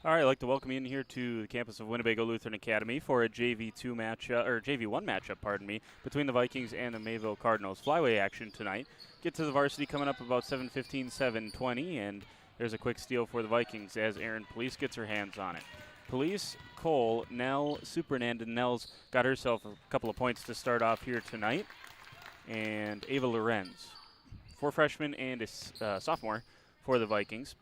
All right, I'd like to welcome you in here to the campus of Winnebago Lutheran Academy for a JV2 matchup, or JV1 matchup, pardon me, between the Vikings and the Mayville Cardinals. Flyway action tonight. Get to the varsity coming up about 7:15, 7:20, and there's a quick steal for the Vikings as Erin Police gets her hands on it. Police, Cole, Nell, Supernand, and Nell's got herself a couple of points to start off here tonight, and Ava Lorenz, 4 freshmen and a sophomore for the Vikings.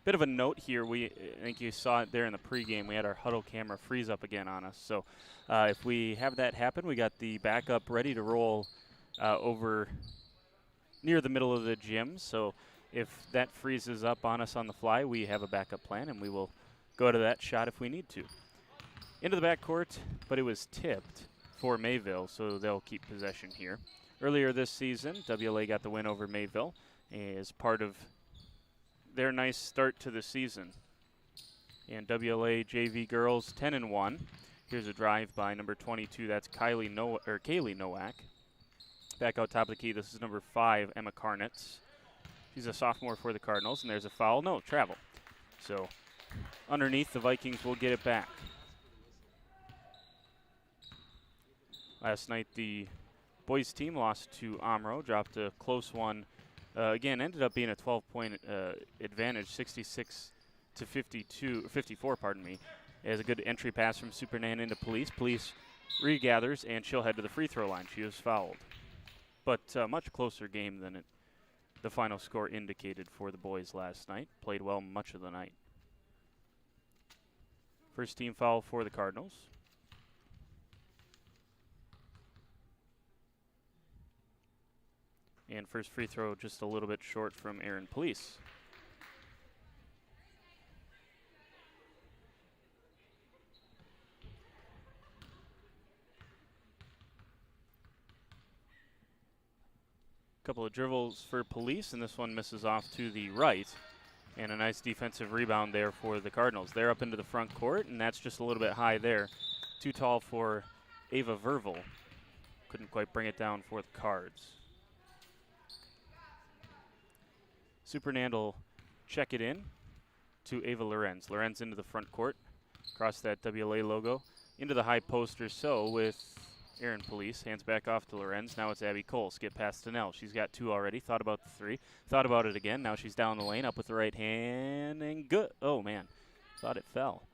Bit of a note here. I think you saw it there in the pregame. We had our huddle camera freeze up again on us. So if we have that happen, we got the backup ready to roll over near the middle of the gym. So if that freezes up on us on the fly, we have a backup plan, and we will go to that shot if we need to. Into the backcourt, but it was tipped for Mayville, so they'll keep possession here. Earlier this season, WLA got the win over Mayville as part of their nice start to the season. And WLA JV girls 10-1. Here's a drive by number 22. That's Kaylee Nowak. Back out top of the key. This is number 5, Emma Karnitz. She's a sophomore for the Cardinals, and there's a foul. No, travel. So underneath, the Vikings will get it back. Last night, the boys team lost to Omro, dropped a close one. Again, ended up being a 12-point advantage, 66 to 54, pardon me. As a good entry pass from Supernan into Police. Police regathers, and she'll head to the free throw line. She was fouled. But much closer game than the final score indicated for the boys last night. Played well much of the night. First team foul for the Cardinals. And first free throw just a little bit short from Erin Police. Couple of dribbles for Police, and this one misses off to the right. And a nice defensive rebound there for the Cardinals. They're up into the front court, and that's just a little bit high there. Too tall for Ava Verville. Couldn't quite bring it down for the Cards. Supernand will check it in to Ava Lorenz. Lorenz into the front court, across that WLA logo, into the high post or so with Erin Police. Hands back off to Lorenz. Now it's Abby Cole. Skip past to Nell. She's got 2 already. Thought about the 3. Thought about it again. Now she's down the lane, up with the right hand, and good. Oh, man. Thought it fell.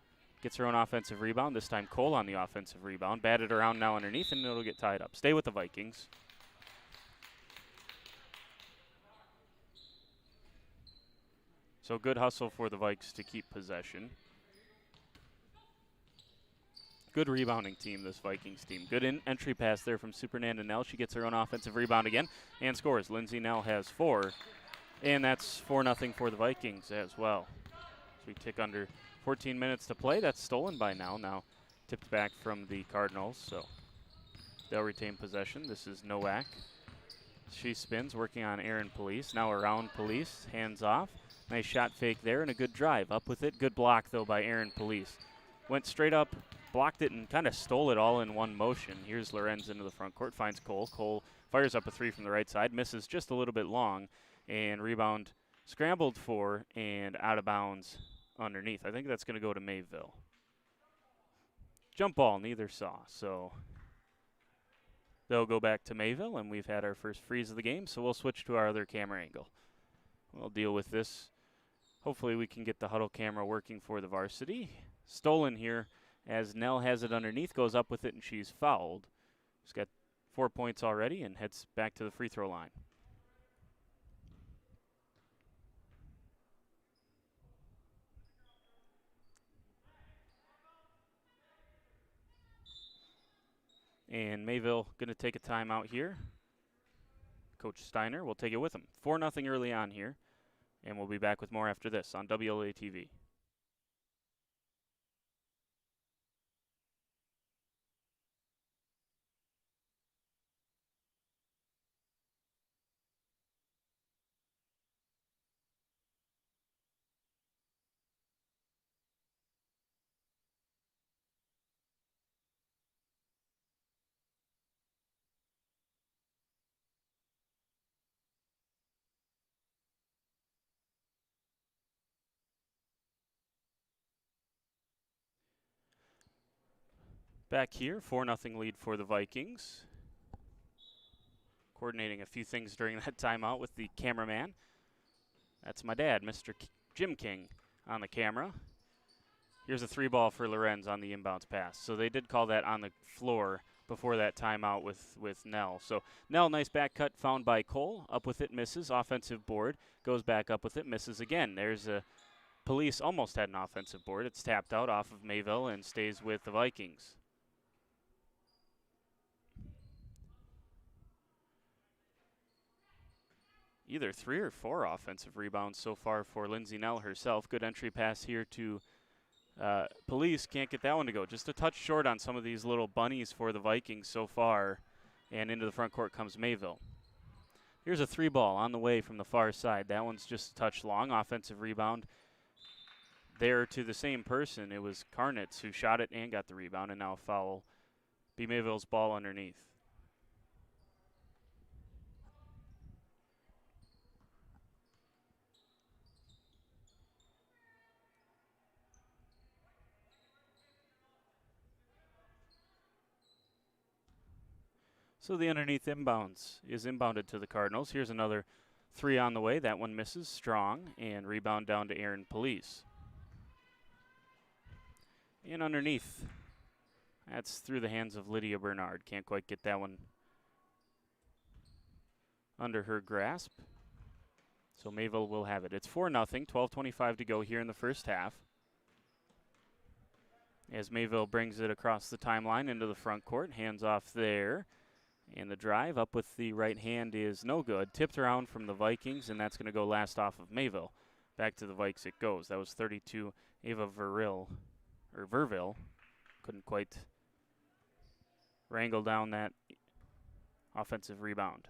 Gets her own offensive rebound. This time Cole on the offensive rebound. Batted around now underneath, and it'll get tied up. Stay with the Vikings. So good hustle for the Vikes to keep possession. Good rebounding team, this Vikings team. Good entry pass there from Supernand and Nell. She gets her own offensive rebound again and scores. Lindsay Nell has 4, and that's 4-0 for the Vikings as well. So we tick under 14 minutes to play. That's stolen by Nell. Now tipped back from the Cardinals, so they'll retain possession. This is Nowak. She spins, working on Erin Police. Now around Police, hands off. Nice shot fake there and a good drive. Up with it. Good block, though, by Erin Police. Went straight up, blocked it, and kind of stole it all in one motion. Here's Lorenz into the front court, finds Cole. Cole fires up a 3 from the right side, misses just a little bit long, and rebound scrambled for and out of bounds underneath. I think that's going to go to Mayville. Jump ball, neither saw, so they'll go back to Mayville, and we've had our first freeze of the game, so we'll switch to our other camera angle. We'll deal with this. Hopefully we can get the huddle camera working for the varsity. Stolen here as Nell has it underneath, goes up with it, and she's fouled. She's got 4 points already and heads back to the free throw line. And Mayville going to take a timeout here. Coach Steiner will take it with him. 4-0 early on here. And we'll be back with more after this on WLA TV. Back here, 4-0 lead for the Vikings. Coordinating a few things during that timeout with the cameraman. That's my dad, Mr. Jim King, on the camera. Here's a 3-ball for Lorenz on the inbounds pass. So they did call that on the floor before that timeout with Nell. So Nell, nice back cut found by Cole. Up with it, misses. Offensive board. Goes back up with it, misses again. There's a Police almost had an offensive board. It's tapped out off of Mayville and stays with the Vikings. Either 3 or 4 offensive rebounds so far for Lindsay Nell herself. Good entry pass here to Police. Can't get that one to go. Just a touch short on some of these little bunnies for the Vikings so far. And into the front court comes Mayville. Here's a 3-ball on the way from the far side. That one's just a touch long. Offensive rebound there to the same person. It was Karnitz who shot it and got the rebound, and now a foul. Be Mayville's ball underneath. So the underneath inbounds is inbounded to the Cardinals. Here's another 3 on the way. That one misses. Strong, and rebound down to Aaron Police. And underneath, that's through the hands of Lydia Bernard. Can't quite get that one under her grasp. So Mayville will have it. It's 4-0, 12:25 to go here in the first half. As Mayville brings it across the timeline into the front court. Hands off there. And the drive up with the right hand is no good. Tipped around from the Vikings, and that's going to go last off of Mayville. Back to the Vikes it goes. That was 32, Ava Verville. Couldn't quite wrangle down that offensive rebound.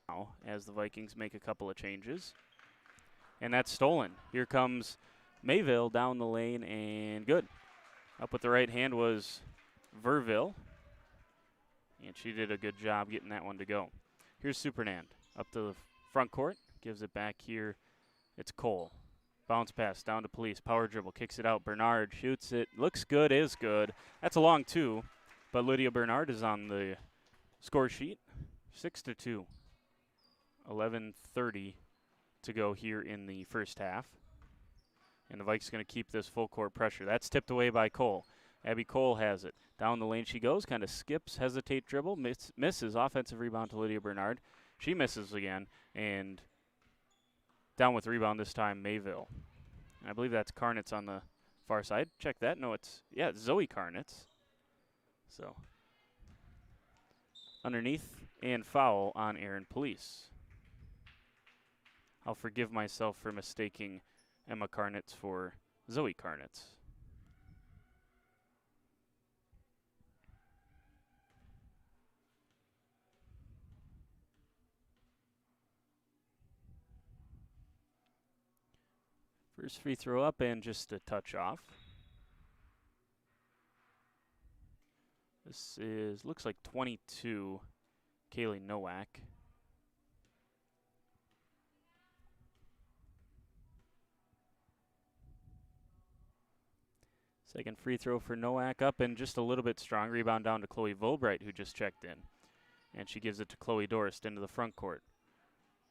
Now, as the Vikings make a couple of changes. And that's stolen. Here comes Mayville down the lane, and good. Up with the right hand was Verville. And she did a good job getting that one to go. Here's Supernand up to the front court. Gives it back here. It's Cole. Bounce pass down to Police. Power dribble. Kicks it out. Bernard shoots it. Looks good. Is good. That's a long 2. But Lydia Bernard is on the score sheet. 6-2. 11:30 to go here in the first half. And the Vikes going to keep this full court pressure. That's tipped away by Cole. Abby Cole has it. Down the lane she goes, kind of skips, hesitate dribble, misses. Offensive rebound to Lydia Bernard. She misses again, and down with the rebound this time, Mayville. And I believe that's Karnitz on the far side. Check that. No, it's Zoe Karnitz. So, underneath and foul on Aaron Police. I'll forgive myself for mistaking Emma Karnitz for Zoe Karnitz. First free throw up and just a touch off. This looks like 22, Kaylee Nowak. Second free throw for Nowak up and just a little bit strong. Rebound down to Chloe Volbright, who just checked in. And she gives it to Chloe Dorst into the front court.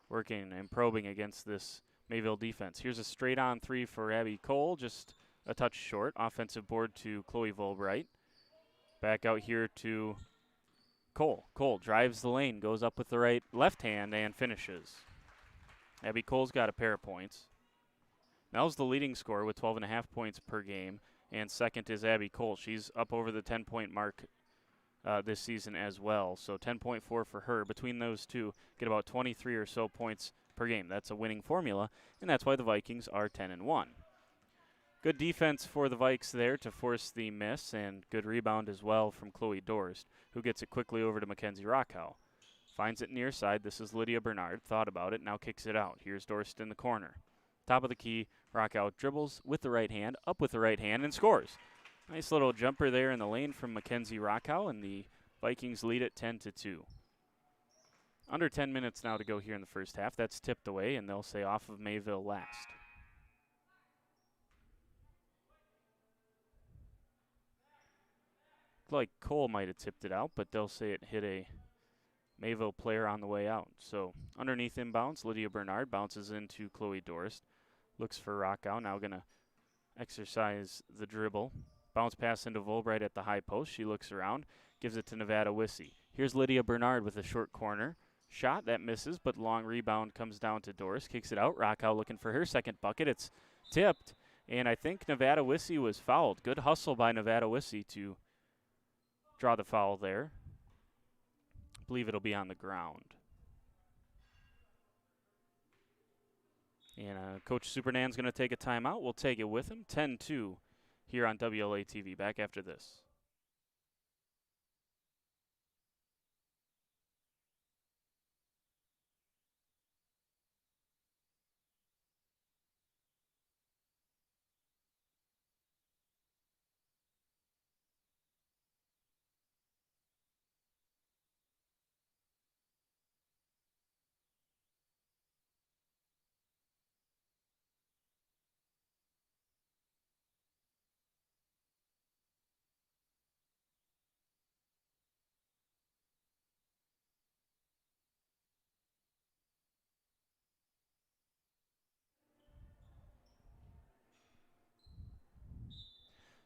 Working and probing against this Mayville defense. Here's a straight on 3 for Abby Cole, just a touch short. Offensive board to Chloe Volbright. Back out here to Cole. Cole drives the lane, goes up with the left hand, and finishes. Abby Cole's got a pair of points. Nell's the leading scorer with 12.5 points per game, and second is Abby Cole. She's up over the 10-point mark this season as well, so 10.4 for her. Between those two, get about 23 or so points per game. That's a winning formula, and that's why the Vikings are 10-1. Good defense for the Vikes there to force the miss, and good rebound as well from Chloe Dorst, who gets it quickly over to Mackenzie Rockhow. Finds it near side. This is Lydia Bernard. Thought about it, now kicks it out. Here's Dorst in the corner. Top of the key, Rockhow dribbles with the right hand, up with the right hand, and scores. Nice little jumper there in the lane from Mackenzie Rockhow, and the Vikings lead it 10-2. Under 10 minutes now to go here in the first half. That's tipped away, and they'll say off of Mayville last. like Cole might have tipped it out, but they'll say it hit a Mayville player on the way out. So underneath inbounds, Lydia Bernard bounces into Chloe Dorst. Looks for Rockow, now going to exercise the dribble. Bounce pass into Volbright at the high post. She looks around, gives it to Nevada Wissy. Here's Lydia Bernard with a short corner. Shot that misses, but long rebound comes down to Dorst. Kicks it out. Rockow looking for her second bucket. It's tipped, and I think Nevada Wissy was fouled. Good hustle by Nevada Wissy to draw the foul there. I believe it'll be on the ground. And Coach Supernan's going to take a timeout. We'll take it with him. 10-2 here on WLA TV. Back after this.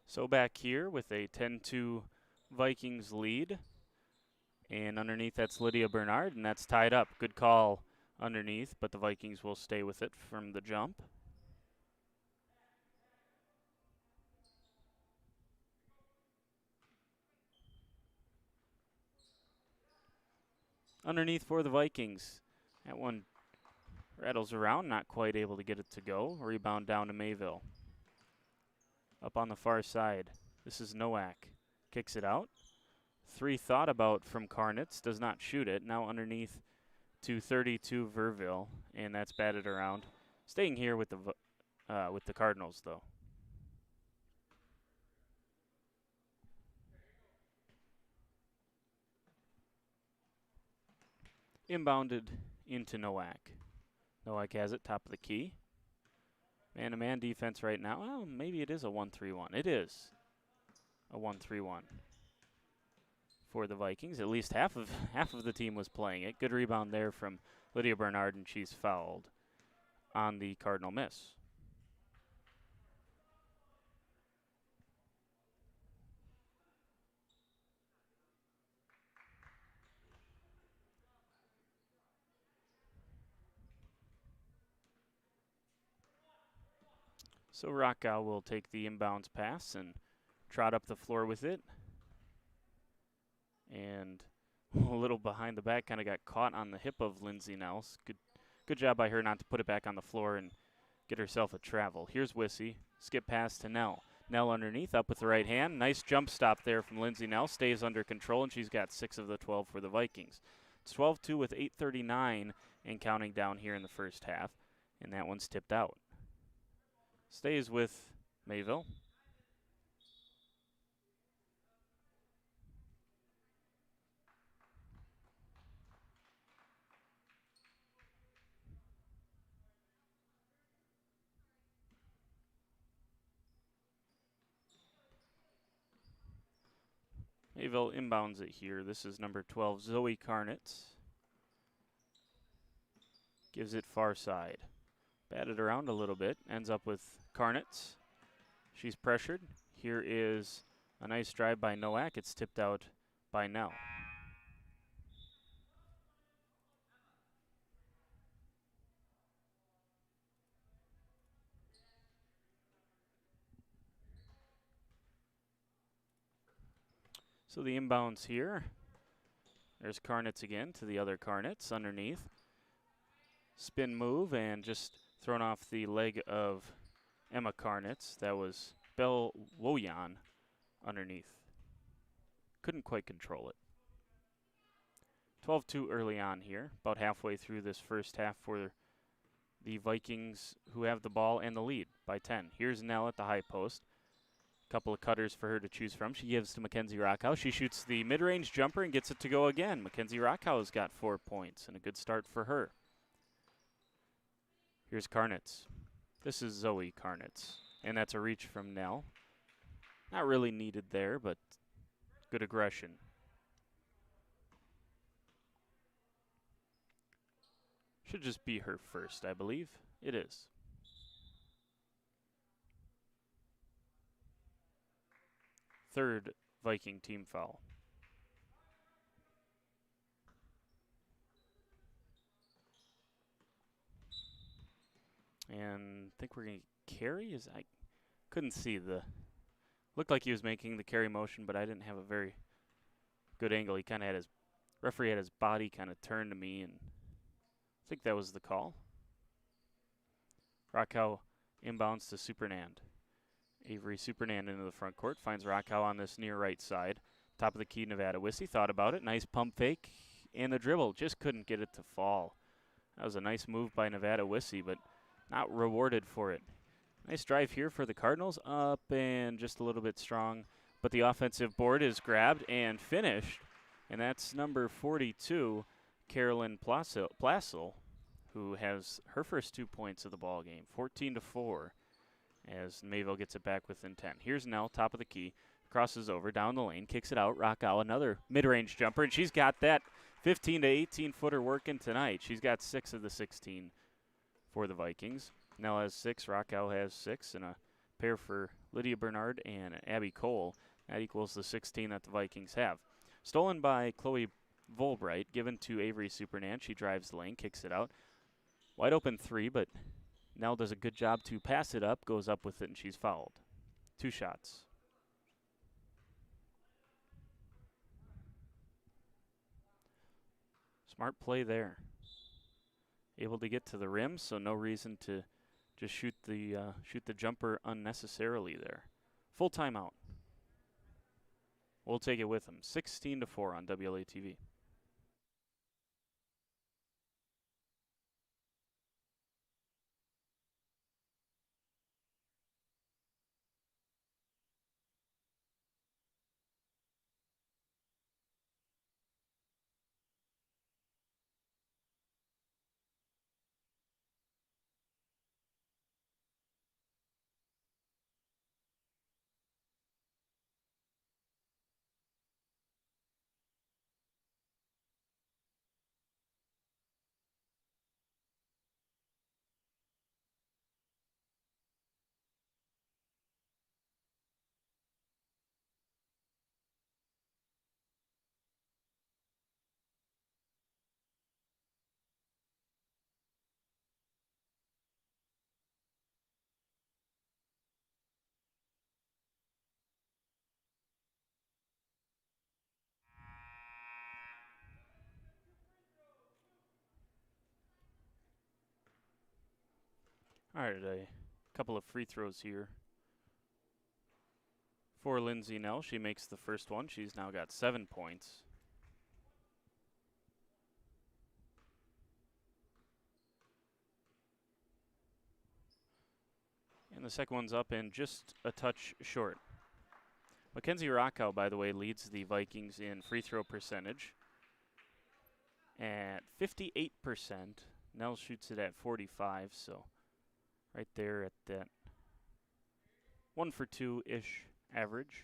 So back here with a 10-2 Vikings lead. And underneath that's Lydia Bernard, and that's tied up. Good call underneath, but the Vikings will stay with it from the jump. Underneath for the Vikings. That one rattles around, not quite able to get it to go. Rebound down to Mayville. Up on the far side, this is Nowak. Kicks it out. Three thought about from Karnitz, does not shoot it. Now underneath to 32 Verville, and that's batted around. Staying here with the Cardinals, though. Inbounded into Nowak. Nowak has it, top of the key. Man-to-man defense right now. Well, maybe it is a 1-3-1. It is a 1-3-1 for the Vikings. At least half of the team was playing it. Good rebound there from Lydia Bernard, and she's fouled on the Cardinal miss. So Rockow will take the inbounds pass and trot up the floor with it. And a little behind the back, kind of got caught on the hip of Lindsay Nels. Good job by her not to put it back on the floor and get herself a travel. Here's Wissy. Skip pass to Nell. Nell underneath, up with the right hand. Nice jump stop there from Lindsay Nell. Stays under control, and she's got 6 of the 12 for the Vikings. It's 12-2 with 8:39 and counting down here in the first half. And that one's tipped out. Stays with Mayville. Mayville inbounds it here. This is number 12, Zoe Karnitz. Gives it far side. Batted around a little bit. Ends up with Karnitz. She's pressured. Here is a nice drive by Nowak. It's tipped out by Nell. So the inbounds here. There's Karnitz again to the other Karnitz underneath. Spin move and just thrown off the leg of Emma Karnitz. That was Belle Woyan underneath. Couldn't quite control it. 12-2 early on here, about halfway through this first half for the Vikings, who have the ball and the lead by 10. Here's Nell at the high post. Couple of cutters for her to choose from. She gives to Mackenzie Rockhouse. She shoots the mid-range jumper and gets it to go again. Mackenzie Rockhouse got 4 points, and a good start for her. Here's Karnitz. This is Zoe Karnitz, and that's a reach from Nell. Not really needed there, but Good aggression. Should just be her first, I believe. It is. Third Viking team foul. And I think we're going to carry. I couldn't see the. Looked like he was making the carry motion, but I didn't have a very good angle. He kind of had his. Referee had his body kind of turned to me, and I think that was the call. Rakow inbounds to Supernand. Avery Supernand into the front court. Finds Rakow on this near right side. Top of the key, Nevada Wissy. Thought about it. Nice pump fake. And the dribble. Just couldn't get it to fall. That was a nice move by Nevada Wissy, but not rewarded for it. Nice drive here for the Cardinals. Up and just a little bit strong. But the offensive board is grabbed and finished. And that's number 42, Carolyn Plassel, who has her first 2 points of the ball game, 14-4, as Mayville gets it back within 10. Here's Nell, top of the key, crosses over, down the lane, kicks it out. Rakow, another mid-range jumper, and she's got that 15 to 18-footer working tonight. She's got 6 of the 16 for the Vikings. Nell has 6, Rakow has 6, and a pair for Lydia Bernard and Abby Cole. That equals the 16 that the Vikings have. Stolen by Chloe Volbright, given to Avery Supernand. She drives the lane, kicks it out. Wide open 3, but Nell does a good job to pass it up, goes up with it, and she's fouled. 2 shots. Smart play there. Able to get to the rim, so no reason to just shoot the jumper unnecessarily there. Full timeout. We'll take it with them. 16-4 on WLA TV. All right, a couple of free throws here for Lindsay Nell. She makes the first one. She's now got 7 points. And the second one's up and just a touch short. Mackenzie Rakow, by the way, leads the Vikings in free throw percentage at 58%. Nell shoots it at 45, so right there at that 1 for 2-ish average.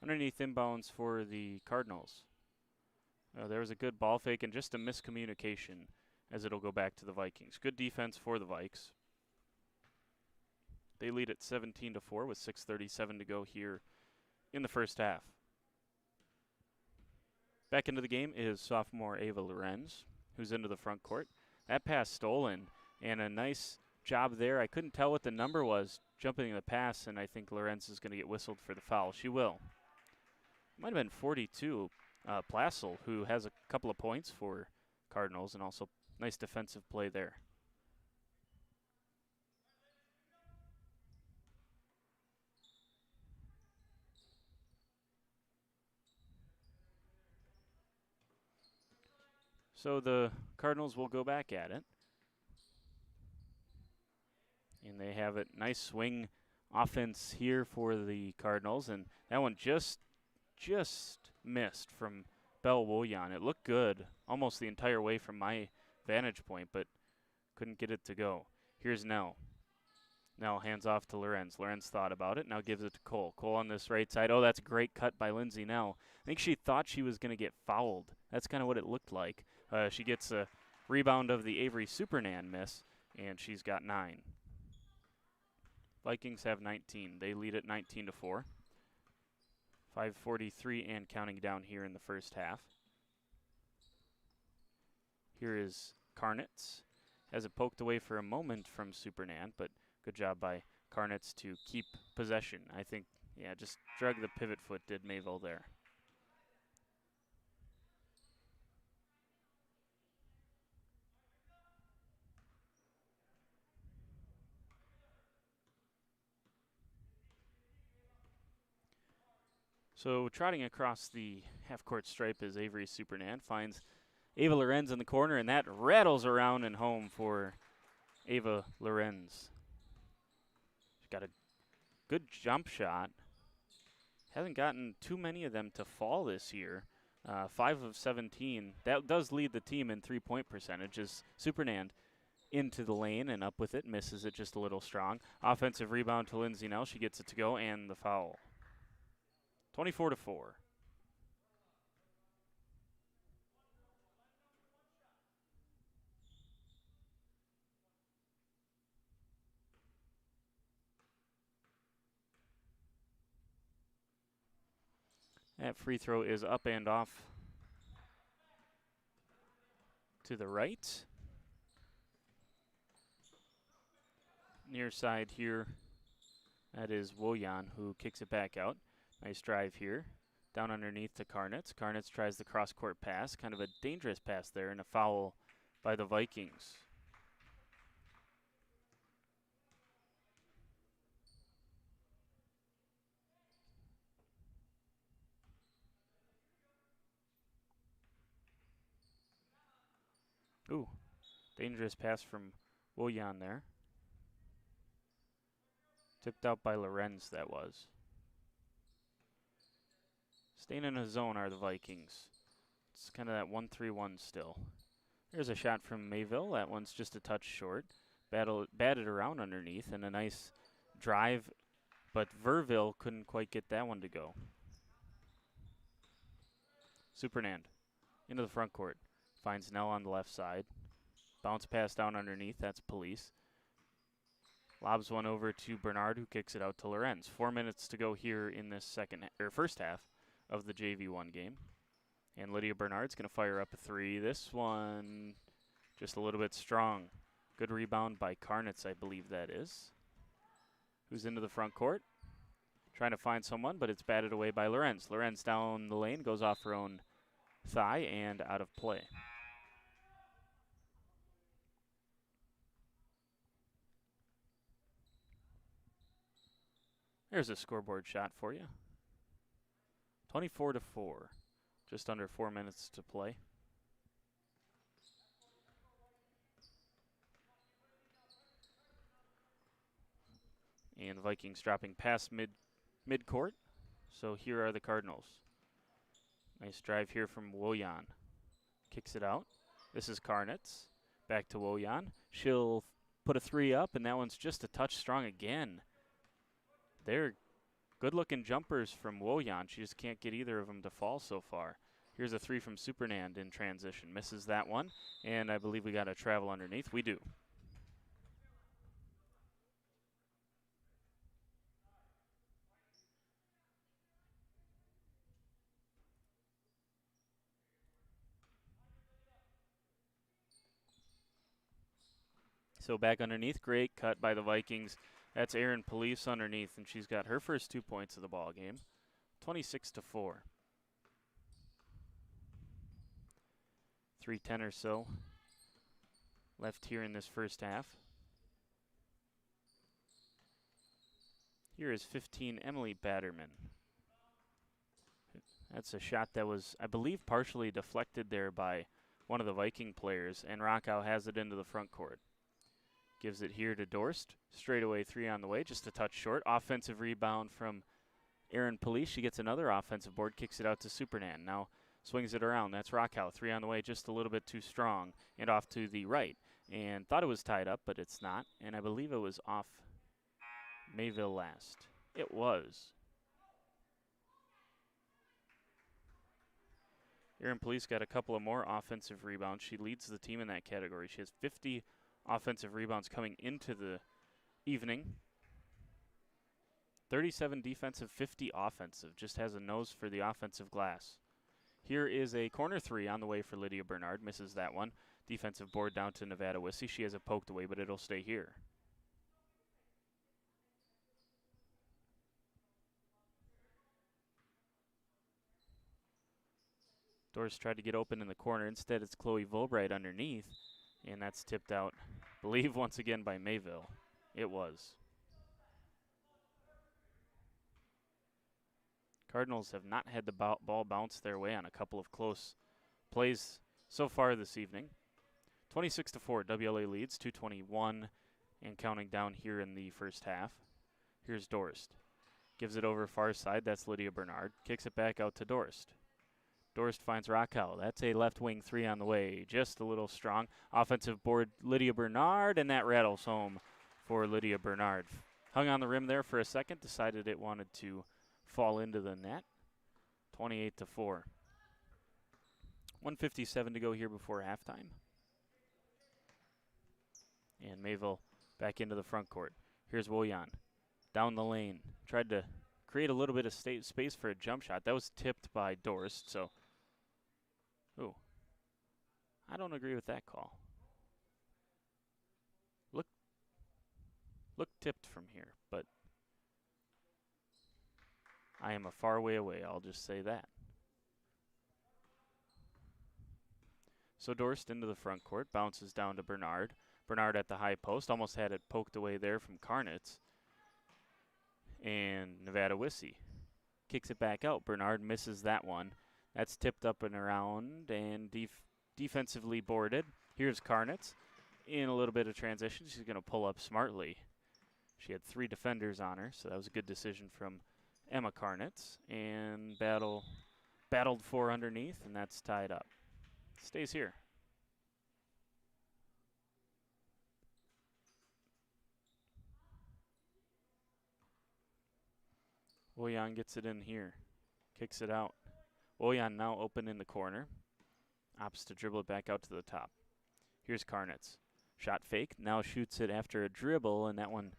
Underneath inbounds for the Cardinals. There was a good ball fake and just a miscommunication as it'll go back to the Vikings. Good defense for the Vikes. They lead at 17-4 with 6:37 to go here in the first half. Back into the game is sophomore Ava Lorenz, who's into the front court. That pass stolen, and a nice job there. I couldn't tell what the number was jumping in the pass, and I think Lorenz is going to get whistled for the foul. She will. Might have been 42, Plassel, who has a couple of points for Cardinals, and also nice defensive play there. So the Cardinals will go back at it. And they have a nice swing offense here for the Cardinals. And that one just missed from Belle Wooyan. It looked good almost the entire way from my vantage point, but couldn't get it to go. Here's Nell. Now hands off to Lorenz. Lorenz thought about it, now gives it to Cole. Cole on this right side. Oh, that's a great cut by Lindsay Nell. I think she thought she was going to get fouled. That's kind of what it looked like. She gets a rebound of the Avery Supernan miss, and she's got 9. Vikings have 19. They lead at 19-4. 5:43 and counting down here in the first half. Here is Karnitz. Has it poked away for a moment from Supernan, but good job by Karnitz to keep possession. I think, yeah, just drug the pivot foot, did Mayville there. So trotting across the half-court stripe is Avery Supernan. Finds Ava Lorenz in the corner, and that rattles around and home for Ava Lorenz. She's got a good jump shot. Hasn't gotten too many of them to fall this year. 5 of 17. That does lead the team in three-point percentages. Supernan into the lane and up with it. Misses it just a little strong. Offensive rebound to Lindsay Nell. She gets it to go, and the foul. 24-4. That free throw is up and off to the right. Near side here, that is Woyan who kicks it back out. Nice drive here. Down underneath to Karnitz. Karnitz tries the cross-court pass. Kind of a dangerous pass there, and a foul by the Vikings. Ooh, dangerous pass from Woyan there. Tipped out by Lorenz, that was. Staying in a zone are the Vikings. It's kind of that 1-3-1 still. There's a shot from Mayville. That one's just a touch short. Batted around underneath, and a nice drive, but Verville couldn't quite get that one to go. Supernand into the front court. Finds Nell on the left side. Bounce pass down underneath. That's Police. Lobs one over to Bernard, who kicks it out to Lorenz. 4 minutes to go here in this first half of the JV1 game. And Lydia Bernard's going to fire up a 3. This one just a little bit strong. Good rebound by Karnitz, I believe that is. Who's into the front court. Trying to find someone, but it's batted away by Lorenz. Lorenz down the lane, goes off her own thigh and out of play. There's a scoreboard shot for you. 24-4. Just under 4 minutes to play. And the Vikings dropping past midcourt. So here are the Cardinals. Nice drive here from Woyan. Kicks it out. This is Karnitz. Back to Woyan. She'll put a 3 up, and that one's just a touch strong again. They're good-looking jumpers from Woyan. She just can't get either of them to fall so far. Here's a 3 from Supernand in transition. Misses that one, and I believe we got a travel underneath. We do. So back underneath, great cut by the Vikings. That's Erin Police underneath, and she's got her first 2 points of the ball game. 26-4. 3:10 or so left here in this first half. Here is 15, Emily Batterman. That's a shot that was, I believe, partially deflected there by one of the Viking players, and Rockow has it into the front court. Gives it here to Dorst. Straightaway 3 on the way, just a touch short. Offensive rebound from Erin Police. She gets another offensive board, kicks it out to Supernan. Now swings it around. That's Rockow. 3 on the way, just a little bit too strong. And off to the right. And thought it was tied up, but it's not. And I believe it was off Mayville last? It was. Erin Police got a couple of more offensive rebounds. She leads the team in that category. She has 50 offensive rebounds coming into the evening. 37 defensive, 50 offensive. Just has a nose for the offensive glass. Here is a corner three on the way for Lydia Bernard. Misses that one. Defensive board down to Nevada Wissy. She has it poked away, but it'll stay here. Doors tried to get open in the corner. Instead, it's Chloe Volbright underneath, and that's tipped out, I believe, once again by Mayville. It was. Cardinals have not had the ball bounce their way on a couple of close plays so far this evening. 26-4, WLA leads, 2:21 and counting down here in the first half. Here's Dorst. Gives it over far side. That's Lydia Bernard. Kicks it back out to Dorst. Dorst finds Raquel. That's a left wing three on the way. Just a little strong. Offensive board, Lydia Bernard, and that rattles home for Lydia Bernard. Hung on the rim there for a second. Decided it wanted to fall into the net. 28-4. 1:57 to go here before halftime. And Mayville back into the front court. Here's Woyan. Down the lane. Tried to create a little bit of space for a jump shot. That was tipped by Dorst, so. Ooh. I don't agree with that call. Look tipped from here, but I am a far way away. I'll just say that. So Dorst into the front court. Bounces down to Bernard. Bernard at the high post. Almost had it poked away there from Karnitz. And Nevada Wissy kicks it back out. Bernard misses that one. That's tipped up and around and defensively boarded. Here's Karnitz in a little bit of transition. She's going to pull up smartly. She had 3 defenders on her, so that was a good decision from Emma Karnitz. And battled for underneath, and that's tied up. Stays here. Woyan gets it in here. Kicks it out. Woyan now open in the corner. Opts to dribble it back out to the top. Here's Karnitz. Shot fake. Now shoots it after a dribble, and that one,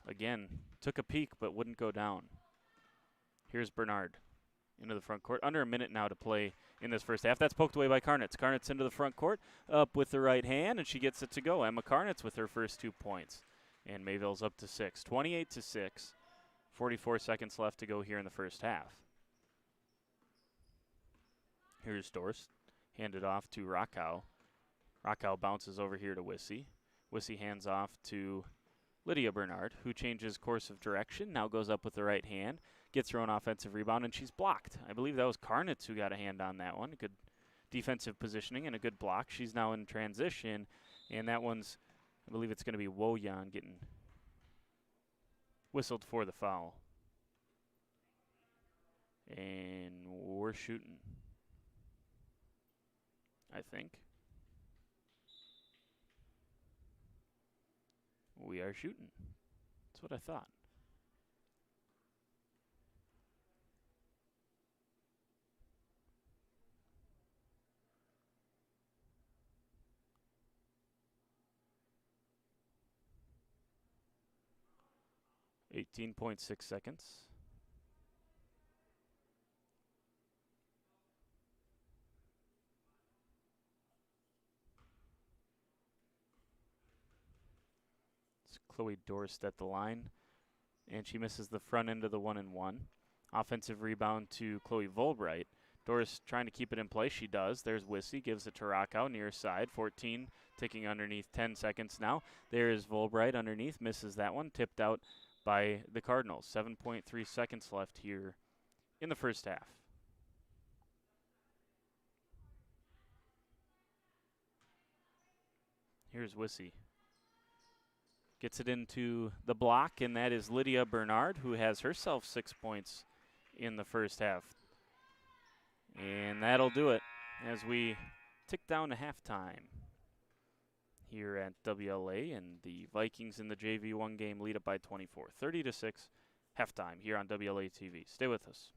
again, took a peek but wouldn't go down. Here's Bernard into the front court. Under a minute now to play in this first half. That's poked away by Karnitz. Karnitz into the front court. Up with the right hand, and she gets it to go. Emma Karnitz with her first 2 points. And Mayville's up to 6. 28-6. 44 seconds left to go here in the first half. Here's Dorst. Handed off to Raquel. Raquel bounces over here to Wissy. Wissy hands off to Lydia Bernard, who changes course of direction. Now goes up with the right hand. Gets her own offensive rebound, and she's blocked. I believe that was Karnitz who got a hand on that one. Good defensive positioning and a good block. She's now in transition, and that one's, I believe it's going to be Woyan getting whistled for the foul. And we're shooting, I think. We are shooting. That's what I thought. .6 seconds. It's Chloe Dorst at the line, and she misses the front end of the 1-and-1. Offensive rebound to Chloe Volbright. Dorst trying to keep it in place. She does. There's Wissy, gives it to Raquel near side. 14 ticking underneath, 10 seconds now. There is Volbright underneath, misses that one, tipped out by the Cardinals. 7.3 seconds left here in the first half. Here's Wissy. Gets it into the block, and that is Lydia Bernard, who has herself 6 points in the first half. And that'll do it as we tick down to halftime here at WLA, and the Vikings in the JV1 game lead up by 24, 30-6, halftime here on WLA TV. Stay with us.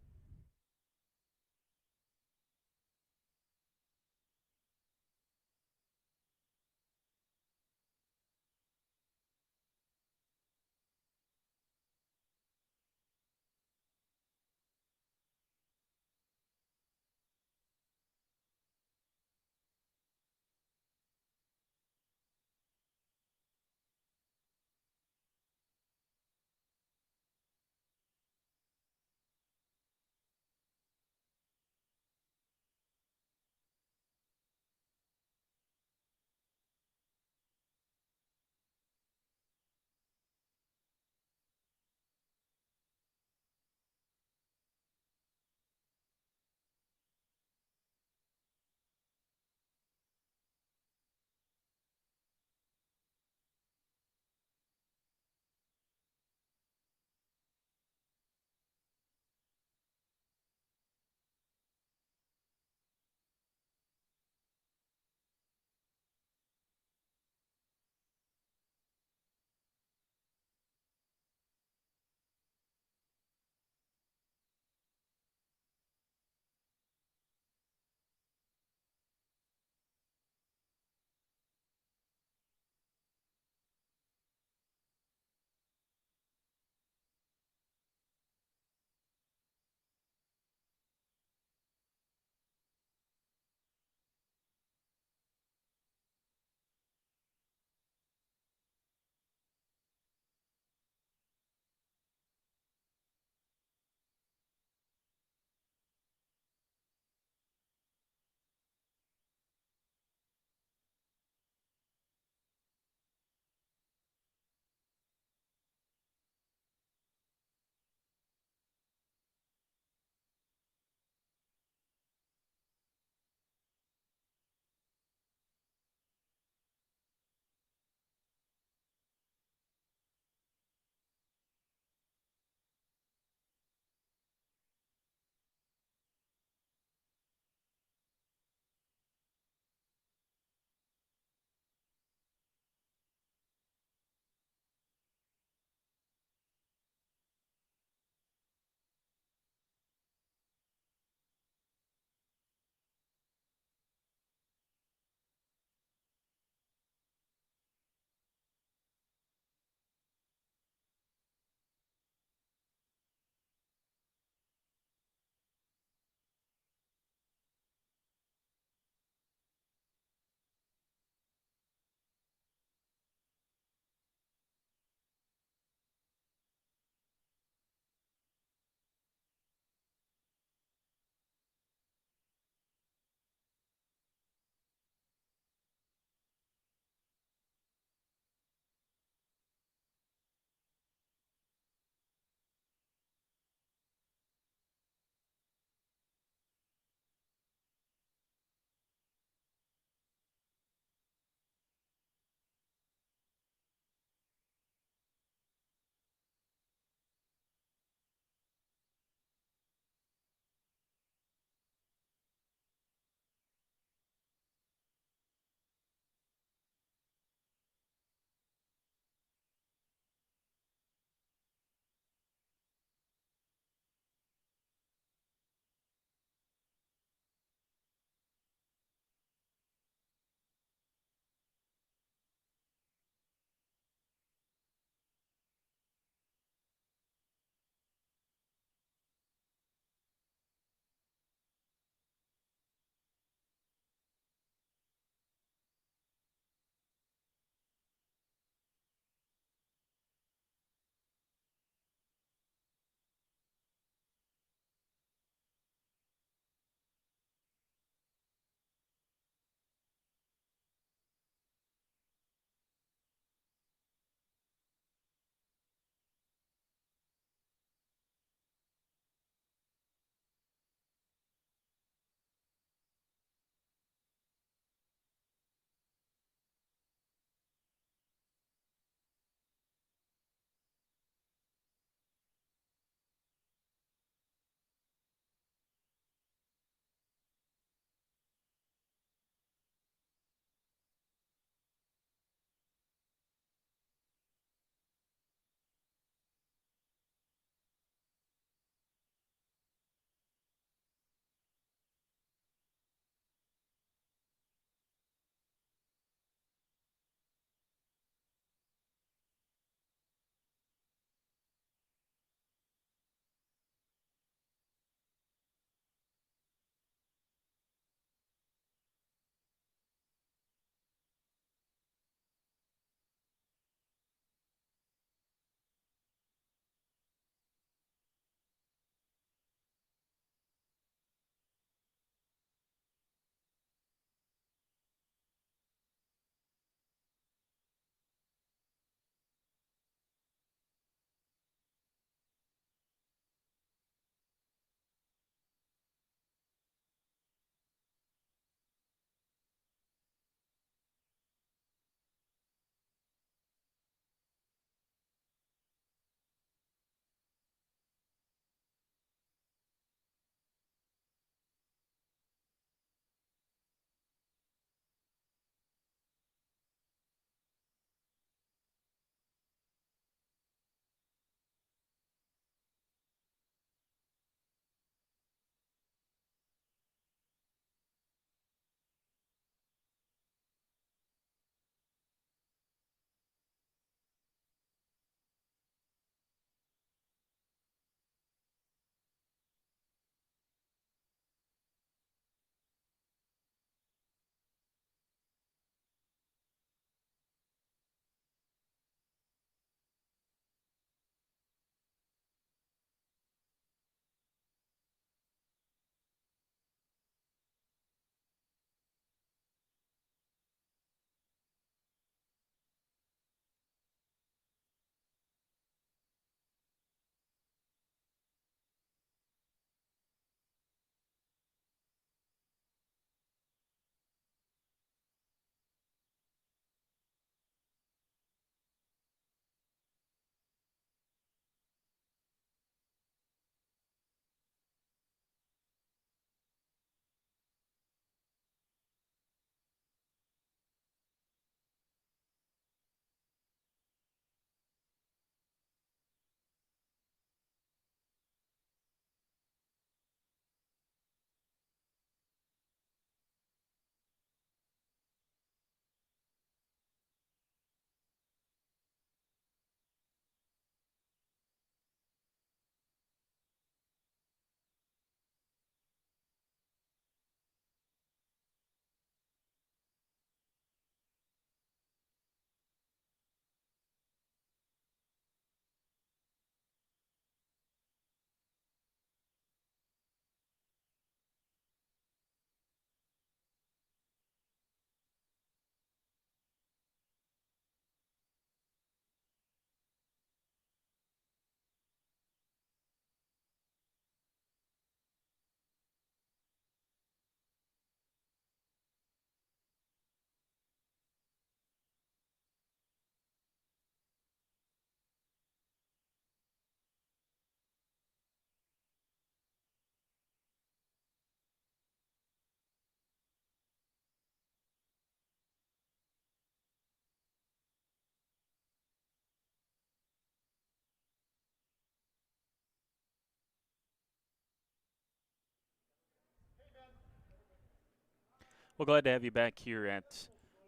Well, glad to have you back here at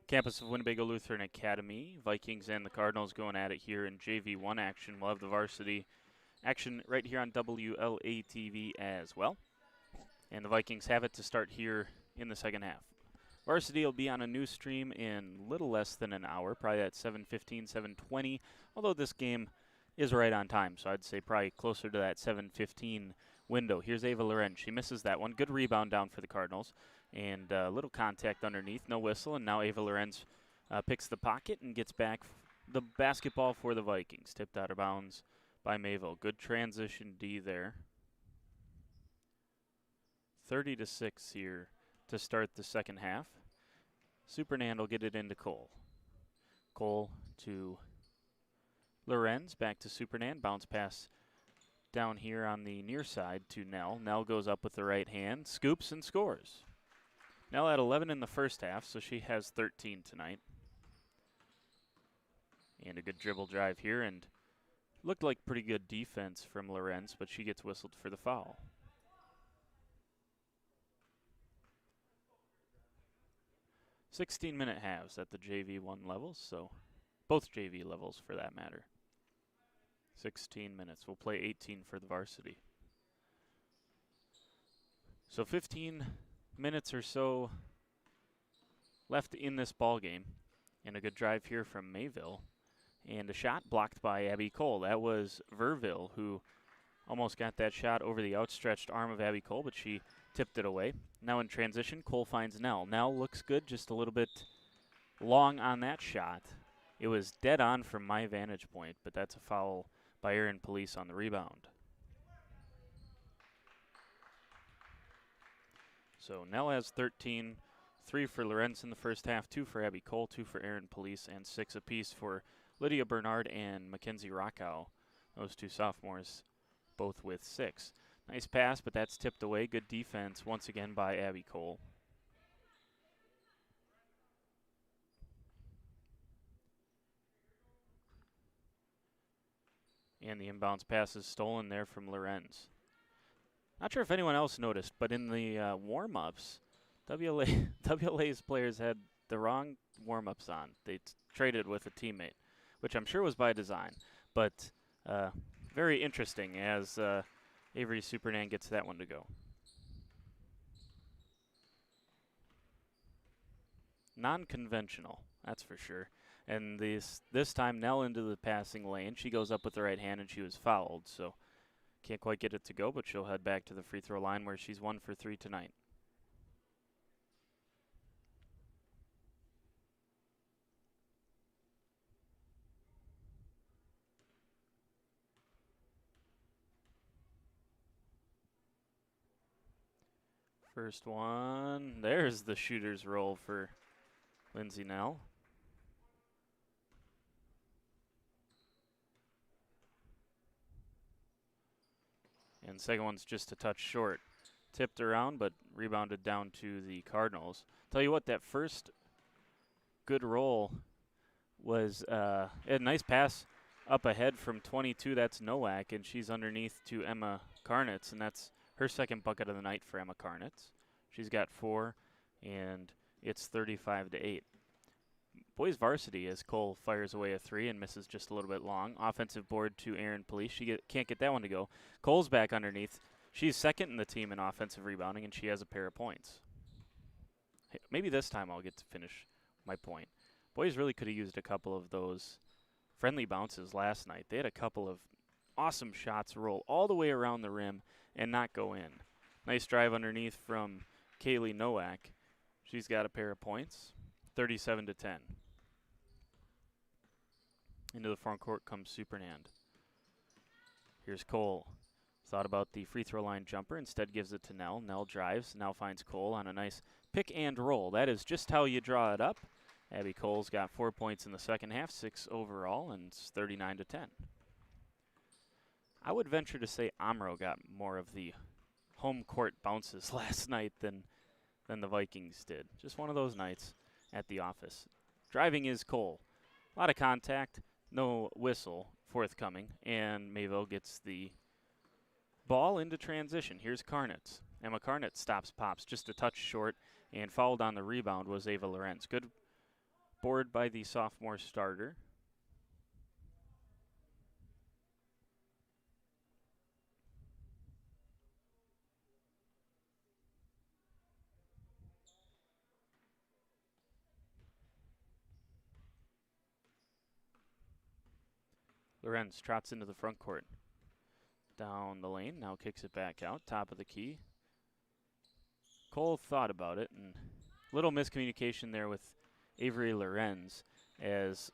campus of Winnebago Lutheran Academy. Vikings and the Cardinals going at it here in JV1 action. We'll have the varsity action right here on WLA TV as well. And the Vikings have it to start here in the second half. Varsity will be on a new stream in little less than an hour, probably at 7:15, 7:20, although this game is right on time, so I'd say probably closer to that 7:15 window. Here's Ava Loren. She misses that one. Good rebound down for the Cardinals, and a little contact underneath, no whistle, and now Ava Lorenz picks the pocket and gets back the basketball for the Vikings. Tipped out of bounds by Mayville. Good transition D there. 30-6 here to start the second half. Supernan will get it into Cole. Cole to Lorenz, back to Supernan. Bounce pass down here on the near side to Nell. Nell goes up with the right hand, scoops and scores. Nell had 11 in the first half, so she has 13 tonight. And a good dribble drive here, and looked like pretty good defense from Lorenz, but she gets whistled for the foul. 16-minute halves at the JV1 levels, so both JV levels for that matter. 16 minutes. We'll play 18 for the varsity. So 15 minutes or so left in this ball game, and a good drive here from Mayville, and a shot blocked by Abby Cole. That was Verville who almost got that shot over the outstretched arm of Abby Cole, but she tipped it away. Now in transition, Cole finds Nell. Nell looks good, just a little bit long on that shot. It was dead on from my vantage point, but that's a foul by Aaron Police on the rebound. So Nell has 13, 3 for Lorenz in the first half, 2 for Abby Cole, 2 for Aaron Police, and 6 apiece for Lydia Bernard and Mackenzie Rockow. Those two sophomores both with 6. Nice pass, but that's tipped away. Good defense once again by Abby Cole. And the inbounds pass is stolen there from Lorenz. Not sure if anyone else noticed, but in the warm-ups, WLA's players had the wrong warm-ups on. They traded with a teammate, which I'm sure was by design. But very interesting as Avery Supernan gets that one to go. Non-conventional, that's for sure. And this time Nell into the passing lane. She goes up with the right hand and she was fouled, so can't quite get it to go, but she'll head back to the free throw line where she's 1 for 3 tonight. First one, there's the shooter's roll for Lindsay Nell. And second one's just a touch short. Tipped around, but rebounded down to the Cardinals. Tell you what, that first good roll was a nice pass up ahead from 22. That's Nowak, and she's underneath to Emma Karnitz, and that's her second bucket of the night for Emma Karnitz. She's got 4, and it's 35-8. Boys varsity as Cole fires away a 3 and misses just a little bit long. Offensive board to Aaron Police. She can't get that one to go. Cole's back underneath. She's second in the team in offensive rebounding, and she has a pair of points. Hey, maybe this time I'll get to finish my point. Boys really could have used a couple of those friendly bounces last night. They had a couple of awesome shots roll all the way around the rim and not go in. Nice drive underneath from Kaylee Nowak. She's got a pair of points. 37-10. Into the front court comes Supernand. Here's Cole. Thought about the free throw line jumper, instead gives it to Nell. Nell drives, now finds Cole on a nice pick and roll. That is just how you draw it up. Abby Cole's got 4 points in the second half, 6 overall, and it's 39-10. I would venture to say Amro got more of the home court bounces last night than the Vikings did. Just one of those nights at the office. Driving is Cole. A lot of contact, no whistle forthcoming, and Mayville gets the ball into transition. Here's Karnitz. Emma Karnitz stops, pops just a touch short, and fouled on the rebound was Ava Lorenz. Good board by the sophomore starter. Lorenz trots into the front court. Down the lane, now kicks it back out, top of the key. Cole thought about it, and little miscommunication there with Avery Lorenz, as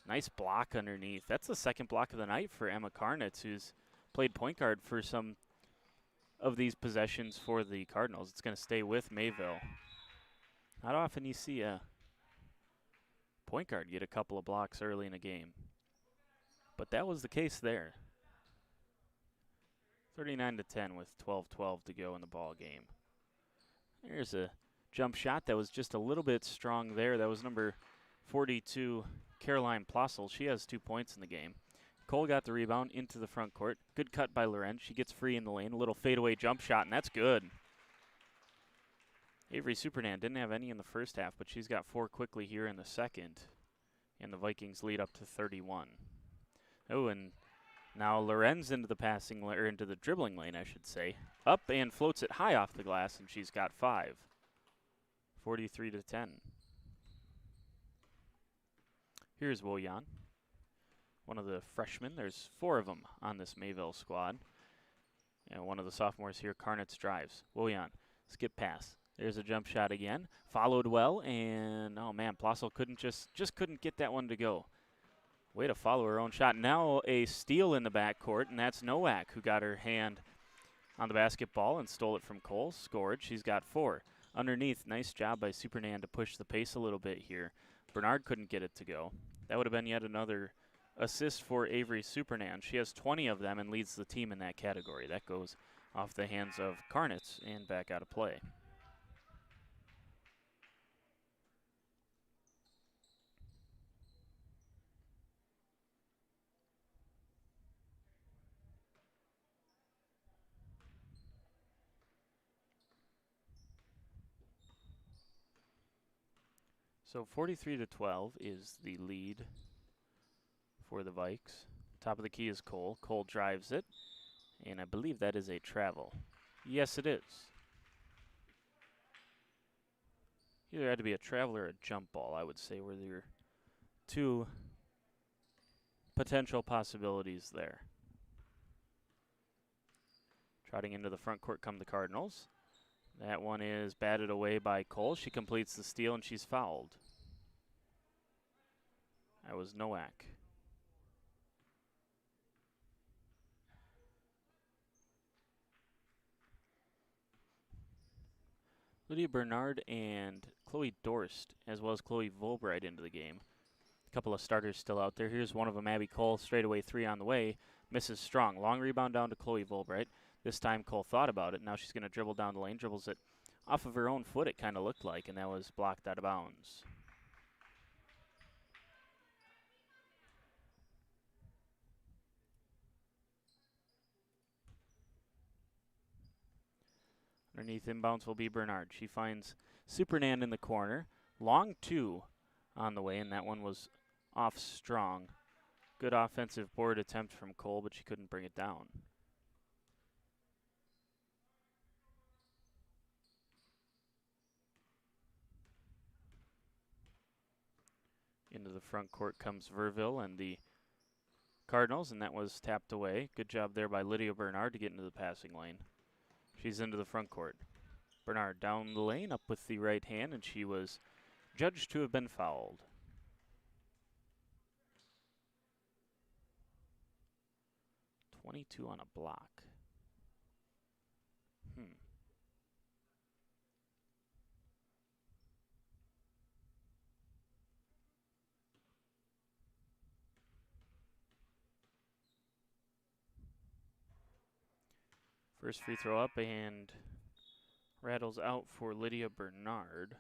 nice block underneath. That's the second block of the night for Emma Karnitz, who's played point guard for some of these possessions for the Cardinals. It's going to stay with Mayville. Not often you see a point guard get a couple of blocks early in a game, but that was the case there. 39-10 with 12:12 to go in the ball game. There's a jump shot that was just a little bit strong there. That was number 42, Caroline Plossel. She has 2 points in the game. Cole got the rebound into the front court. Good cut by Lorenz. She gets free in the lane. A little fadeaway jump shot, and that's good. Avery Supernan didn't have any in the first half, but she's got 4 quickly here in the second. And the Vikings lead up to 31. Oh, and now Lorenz into the passing or into the dribbling lane, I should say. Up and floats it high off the glass, and she's got 5. 43-10. Here's Woyan, one of the freshmen. There's 4 of them on this Mayville squad. And one of the sophomores here, Karnitz, drives. Woyan, skip pass. There's a jump shot again. Followed well, and oh man, Plossel couldn't just couldn't get that one to go. Way to follow her own shot. Now a steal in the backcourt, and that's Nowak, who got her hand on the basketball and stole it from Cole. Scored. She's got 4. Underneath, nice job by Supernan to push the pace a little bit here. Bernard couldn't get it to go. That would have been yet another assist for Avery Supernan. She has 20 of them and leads the team in that category. That goes off the hands of Karnitz and back out of play. So 43-12 is the lead for the Vikes. Top of the key is Cole. Cole drives it, and I believe that is a travel. Yes, it is. Either had to be a travel or a jump ball, I would say, were your 2 potential possibilities there. Trotting into the front court come the Cardinals. That one is batted away by Cole. She completes the steal, and she's fouled. That was Nowak. Lydia Bernard and Chloe Dorst, as well as Chloe Volbright into the game. A couple of starters still out there. Here's one of them, Abby Cole, straightaway 3 on the way. Misses strong. Long rebound down to Chloe Volbright. This time Cole thought about it. Now she's going to dribble down the lane. Dribbles it off of her own foot, it kind of looked like, and that was blocked out of bounds. Underneath inbounds will be Bernard. She finds Supernan in the corner. Long 2 on the way, and that one was off strong. Good offensive board attempt from Cole, but she couldn't bring it down. Into the front court comes Verville and the Cardinals, and that was tapped away. Good job there by Lydia Bernard to get into the passing lane. She's into the front court. Bernard down the lane, up with the right hand, and she was judged to have been fouled. .22 on a block. First free throw up and rattles out for Lydia Bernard.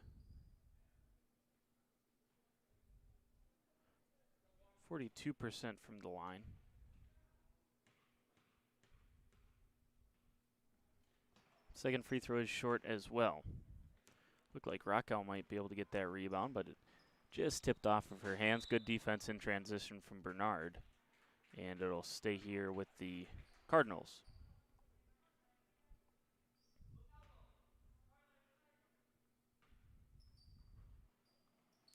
42% from the line. Second free throw is short as well. Looked like Rockow might be able to get that rebound, but it just tipped off of her hands. Good defense in transition from Bernard. And it'll stay here with the Cardinals.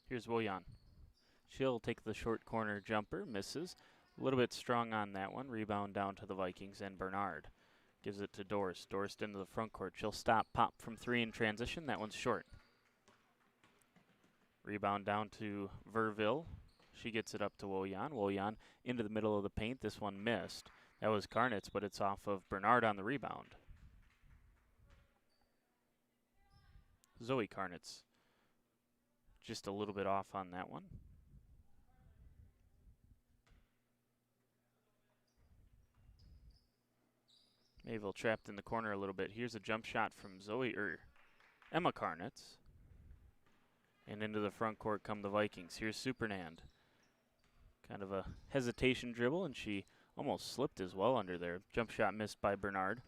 Here's Willian. She'll take the short corner jumper, misses. A little bit strong on that one. Rebound down to the Vikings, and Bernard gives it to Dorst. Dorst into the front court. She'll stop, pop from three in transition. That one's short. Rebound down to Verville. She gets it up to Willian. Willian into the middle of the paint. This one missed. That was Karnitz, but it's off of Bernard on the rebound. Zoe Karnitz just a little bit off on that one. Mayville trapped in the corner a little bit. Here's a jump shot from Emma Karnitz. And into the front court come the Vikings. Here's Supernand. Kind of a hesitation dribble, and she almost slipped as well under there. Jump shot missed by Bernard.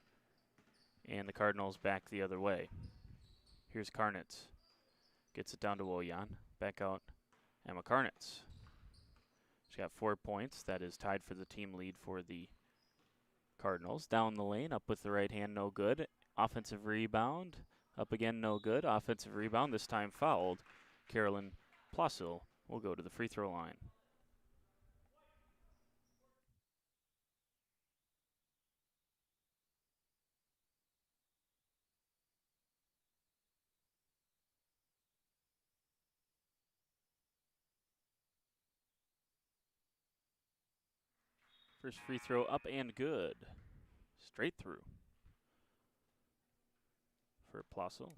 And the Cardinals back the other way. Here's Karnitz. Gets it down to Willian. Back out Emma Karnitz. She's got 4 points. That is tied for the team lead for the Cardinals. Down the lane, up with the right hand, no good. Offensive rebound, up again, no good. Offensive rebound, this time fouled. Carolyn Plossil will go to the free throw line. First free throw up and good. Straight through for Plossil.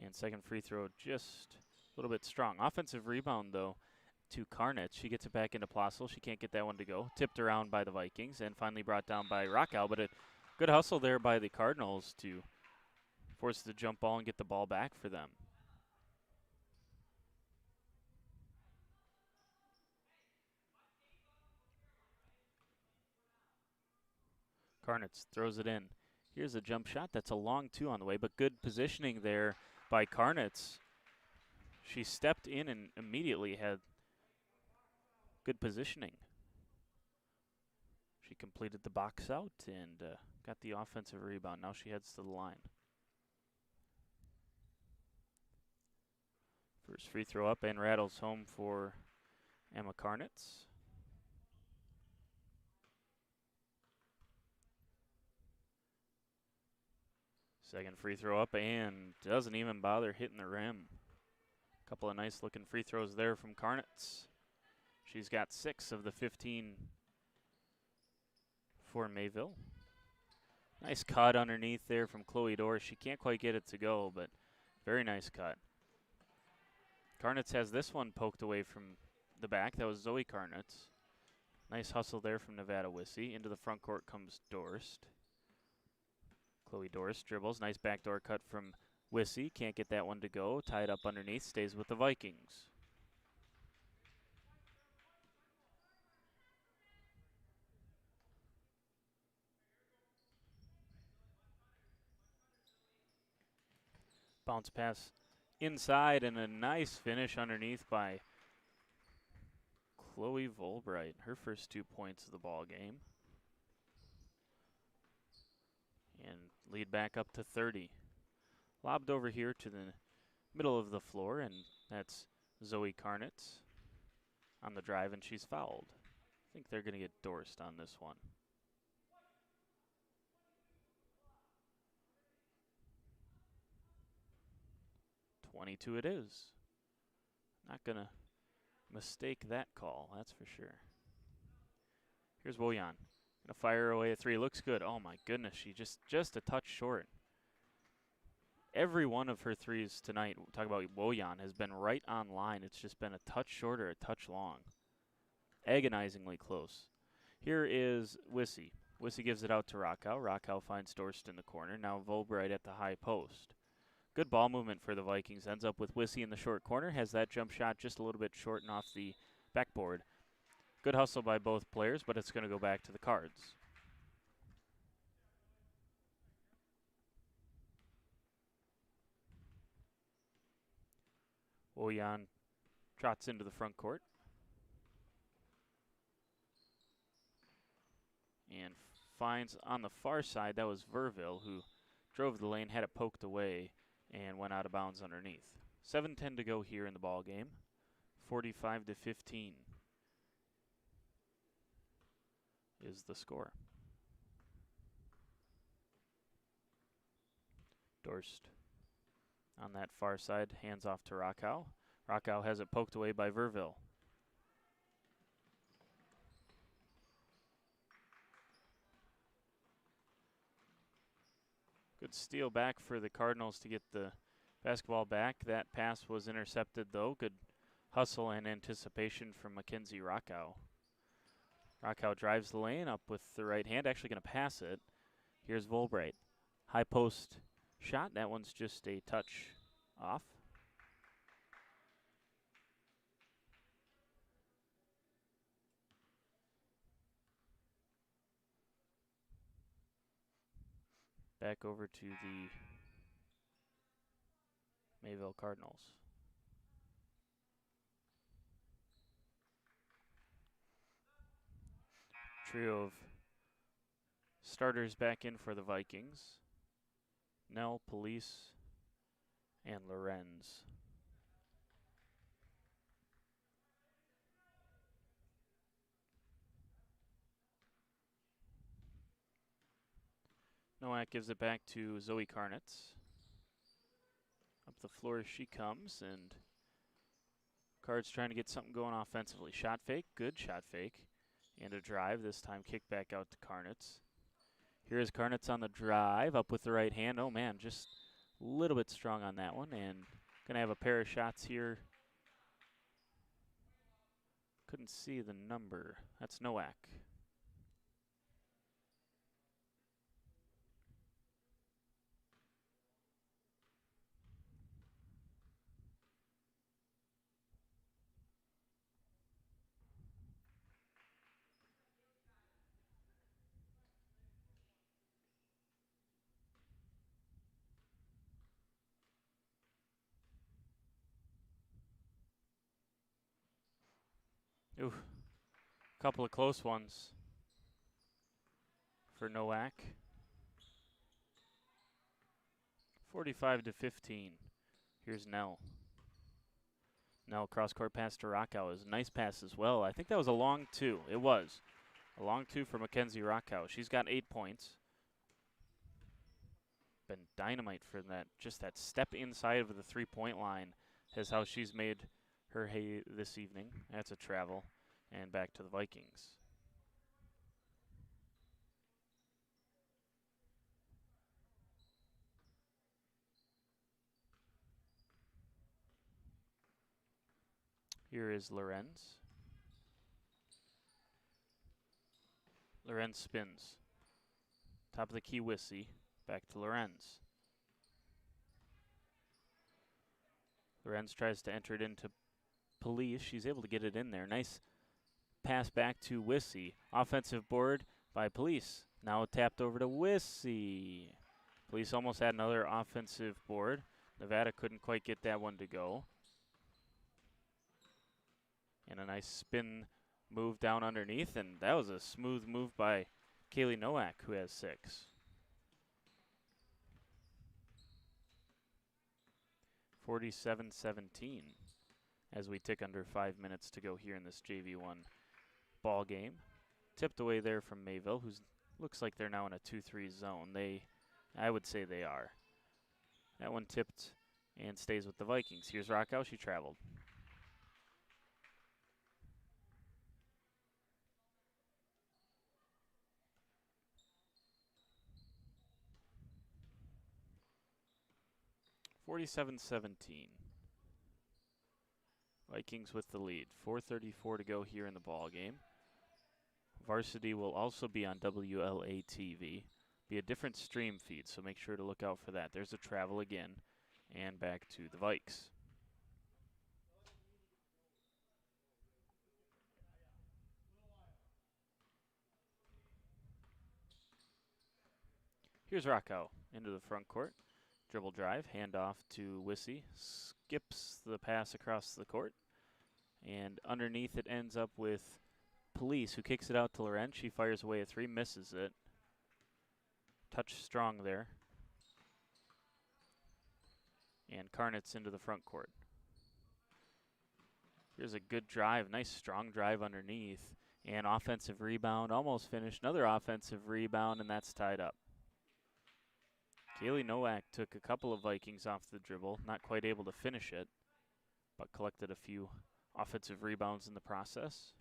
And second free throw just a little bit strong. Offensive rebound, though, to Karnitz. She gets it back into Plossil. She can't get that one to go. Tipped around by the Vikings and finally brought down by Rockow. But a good hustle there by the Cardinals to force the jump ball and get the ball back for them. Karnitz throws it in. Here's a jump shot. That's a long two on the way, but good positioning there by Karnitz. She stepped in and immediately had good positioning. She completed the box out and got the offensive rebound. Now she heads to the line. First free throw up and rattles home for Emma Karnitz. Second free throw up and doesn't even bother hitting the rim. Couple of nice looking free throws there from Karnitz. She's got 6 of the 15 for Mayville. Nice cut underneath there from Chloe Dorst. She can't quite get it to go, but very nice cut. Karnitz has this one poked away from the back. That was Zoe Karnitz. Nice hustle there from Nevada Wissy. Into the front court comes Dorst. Chloe Dorst dribbles. Nice backdoor cut from Wissy. Can't get that one to go. Tied up underneath. Stays with the Vikings. Bounce pass inside and a nice finish underneath by Chloe Volbright. Her first 2 points of the ball game. And lead back up to 30. Lobbed over here to the middle of the floor, and that's Zoe Karnitz on the drive, and she's fouled. I think they're going to get Dorst on this one. .22 it is. Not going to mistake that call, that's for sure. Here's Willian. Gonna fire away a 3. Looks good. Oh my goodness, she just a touch short. Every one of her threes tonight, talk about Willian, has been right on line. It's just been a touch short or a touch long. Agonizingly close. Here is Wissy. Wissy gives it out to Rockow. Rockow finds Dorst in the corner. Now Volbright at the high post. Good ball movement for the Vikings. Ends up with Wissy in the short corner. Has that jump shot just a little bit short and off the backboard. Good hustle by both players, but it's going to go back to the Cards. Oyan trots into the front court. And finds on the far side, that was Verville, who drove the lane, had it poked away, and went out of bounds underneath. 7:10 to go here in the ball game. 45-15 is the score. Dorst on that far side, hands off to Rockow. Rockow has it poked away by Verville. Good steal back for the Cardinals to get the basketball back. That pass was intercepted, though. Good hustle and anticipation from Mackenzie Rockow. Rockow drives the lane up with the right hand, actually going to pass it. Here's Volbright. High post shot. That one's just a touch off. Back over to the Mayville Cardinals. Trio of starters back in for the Vikings. Nell, Police, and Lorenz. Nowak gives it back to Zoe Karnitz. Up the floor she comes, and Card's trying to get something going offensively. Shot fake, good shot fake. And a drive, this time kick back out to Karnitz. Here's Karnitz on the drive, up with the right hand. Oh man, just a little bit strong on that one, and gonna have a pair of shots here. Couldn't see the number. That's Nowak. Ooh, couple of close ones for Nowak. 45-15. Here's Nell. Nell cross-court pass to Rockow is a nice pass as well. I think that was a long two. It was. A long two for Mackenzie Rockow. She's got 8 points. Been dynamite for that. Just that step inside of the three-point line is how she's made her hay this evening. That's a travel. And back to the Vikings. Here is Lorenz. Lorenz spins. Top of the key, Wissy. Back to Lorenz. Lorenz tries to enter it into Police. She's able to get it in there. Nice pass back to Wissy. Offensive board by Police. Now tapped over to Wissy. Police almost had another offensive board. Nevada couldn't quite get that one to go. And a nice spin move down underneath, and that was a smooth move by Kaylee Nowak, who has 6. 47-17 as we tick under 5 minutes to go here in this JV1 ball game. Tipped away there from Mayville, who looks like they're now in a 2-3 zone. I would say they are. That one tipped and stays with the Vikings. Here's Rockow. She traveled. (47-17). Vikings with the lead. 4:34 to go here in the ball game. Varsity will also be on WLA TV. Be a different stream feed, so make sure to look out for that. There's a travel again, and back to the Vikes. Here's Rockow into the front court. Dribble drive, handoff to Wissy. Skips the pass across the court. And underneath it ends up with Police, who kicks it out to Lorenz. She fires away a three, misses it. Touch strong there. And Carnets into the front court. Here's a good drive, nice strong drive underneath. And offensive rebound, almost finished. Another offensive rebound, and that's tied up. Kaylee Nowak took a couple of Vikings off the dribble, not quite able to finish it, but collected a few offensive rebounds in the process.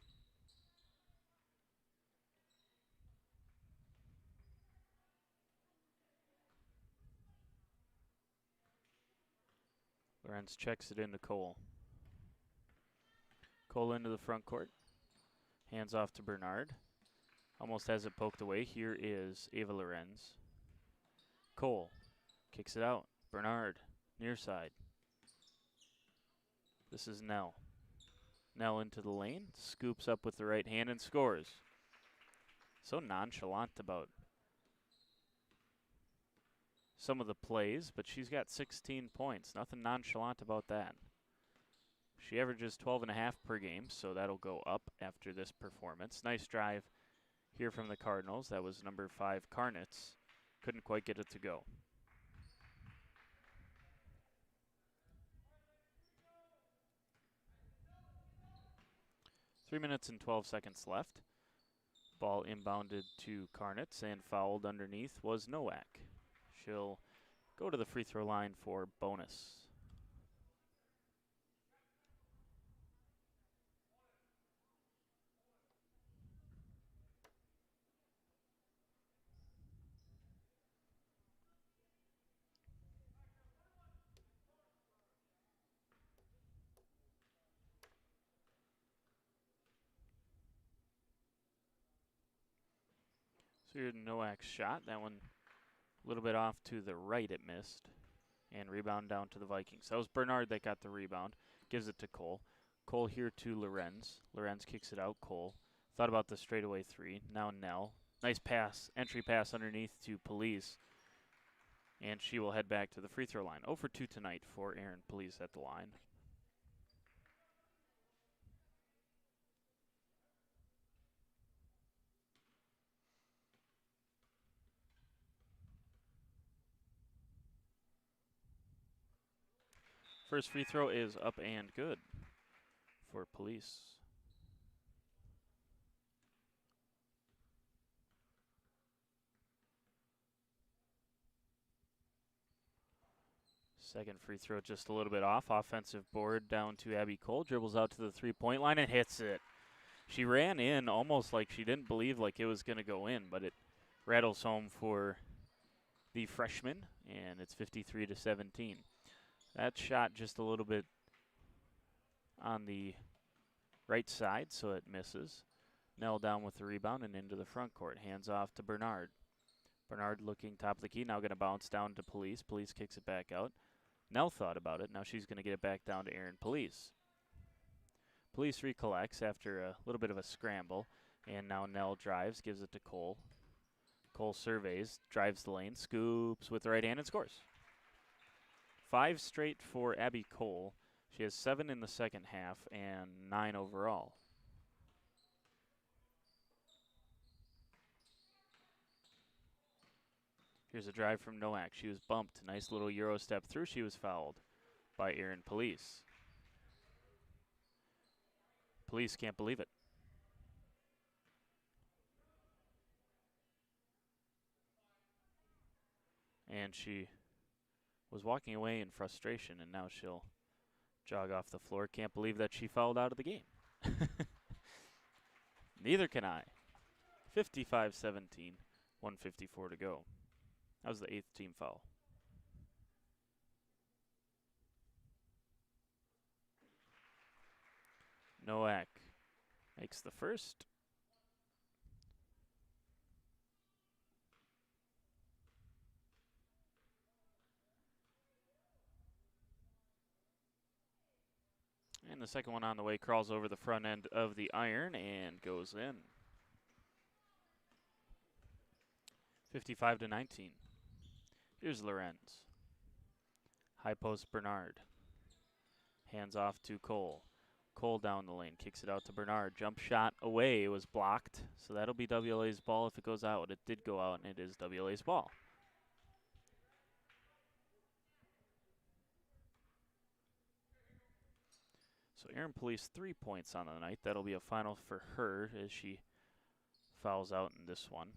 Lorenz checks it into Cole. Cole into the front court. Hands off to Bernard. Almost has it poked away. Here is Ava Lorenz. Cole kicks it out. Bernard, near side. This is Nell. Nell into the lane. Scoops up with the right hand and scores. So nonchalant about some of the plays, but she's got 16 points. Nothing nonchalant about that. She averages 12.5 per game, so that'll go up after this performance. Nice drive here from the Cardinals. That was number 5, Carnets. Couldn't quite get it to go. Three minutes and 12 seconds left. Ball inbounded to Carnets, and fouled underneath was Nowak. She'll go to the free throw line for bonus. So here's Nowak's shot. That one a little bit off to the right, it missed. And rebound down to the Vikings. That was Bernard that got the rebound. Gives it to Cole. Cole here to Lorenz. Lorenz kicks it out. Cole thought about the straightaway three. Now Nell. Nice pass. Entry pass underneath to Police. And she will head back to the free throw line. 0 for 2 tonight for Erin Police at the line. First free throw is up and good for Police. Second free throw just a little bit off. Offensive board down to Abby Cole. Dribbles out to the three-point line and hits it. She ran in almost like she didn't believe like it was going to go in, but it rattles home for the freshman, and it's 53-17. That shot just a little bit on the right side, so it misses. Nell down with the rebound and into the front court. Hands off to Bernard. Bernard looking top of the key, now going to bounce down to Police. Police kicks it back out. Nell thought about it. Now she's going to get it back down to Erin Police. Police recollects after a little bit of a scramble, and now Nell drives, gives it to Cole. Cole surveys, drives the lane, scoops with the right hand and scores. 5 straight for Abby Cole. She has 7 in the second half and 9 overall. Here's a drive from Nowak. She was bumped. Nice little Euro step through. She was fouled by Erin Police. Police can't believe it. And she was walking away in frustration, and now she'll jog off the floor. Can't believe that she fouled out of the game. Neither can I. 55-17, 1:54 to go. That was the 8th team foul. Nowak makes the first. And the second one on the way crawls over the front end of the iron and goes in. 55-19. Here's Lorenz. High post Bernard. Hands off to Cole. Cole down the lane, kicks it out to Bernard. Jump shot away, it was blocked. So that'll be WLA's ball if it goes out. It did go out, and it is WLA's ball. So Erin Police 3 points on the night. That'll be a final for her as she fouls out in this one.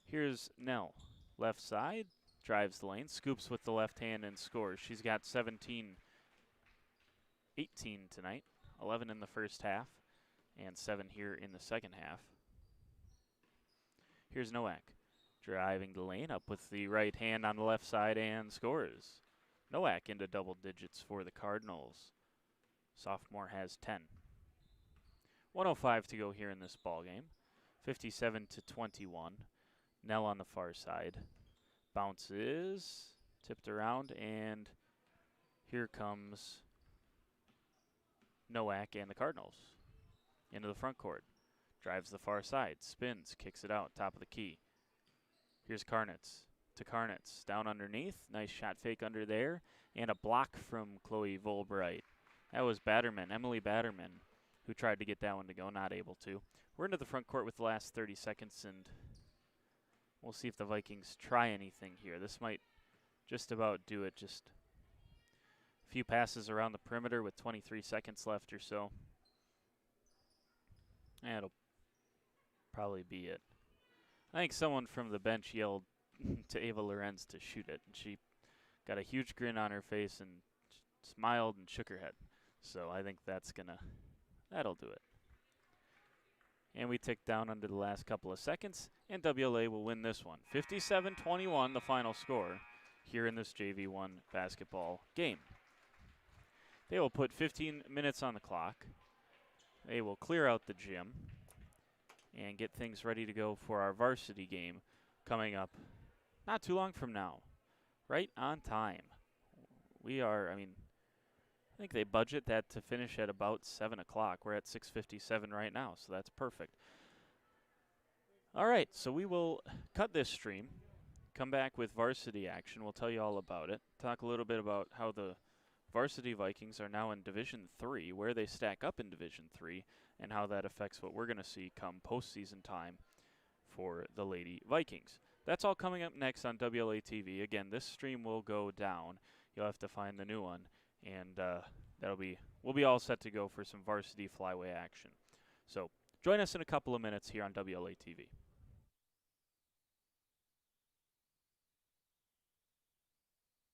Here's Nell. Left side, drives the lane, scoops with the left hand and scores. She's got 17-18 tonight, 11 in the first half, and 7 here in the second half. Here's Nowak, driving the lane up with the right hand on the left side and scores. Nowak into double digits for the Cardinals. Sophomore has 10. 1:05 to go here in this ball game. 57-21. Nell on the far side. Bounces, tipped around, and here comes Nowak and the Cardinals into the front court. Drives the far side, spins, kicks it out, top of the key. Here's Karnitz to Karnitz, down underneath. Nice shot fake under there, and a block from Chloe Volbright. That was Batterman, Emily Batterman, who tried to get that one to go, not able to. We're into the front court with the last 30 seconds, and we'll see if the Vikings try anything here. This might just about do it. Just a few passes around the perimeter with 23 seconds left or so. That'll probably be it. I think someone from the bench yelled to Ava Lorenz to shoot it, and she got a huge grin on her face and smiled and shook her head. So I think that'll do it. And we tick down under the last couple of seconds, and WLA will win this one. 57-21, the final score here in this JV1 basketball game. They will put 15 minutes on the clock. They will clear out the gym and get things ready to go for our varsity game coming up not too long from now. Right on time. I think they budget that to finish at about 7 o'clock. We're at 6:57 right now, so that's perfect. All right, so we will cut this stream, come back with varsity action. We'll tell you all about it, talk a little bit about how the varsity Vikings are now in Division 3, where they stack up in Division 3, and how that affects what we're going to see come postseason time for the Lady Vikings. That's all coming up next on WLA TV. Again, this stream will go down. You'll have to find the new one, and we'll be all set to go for some varsity Flyway action. So join us in a couple of minutes here on WLA TV.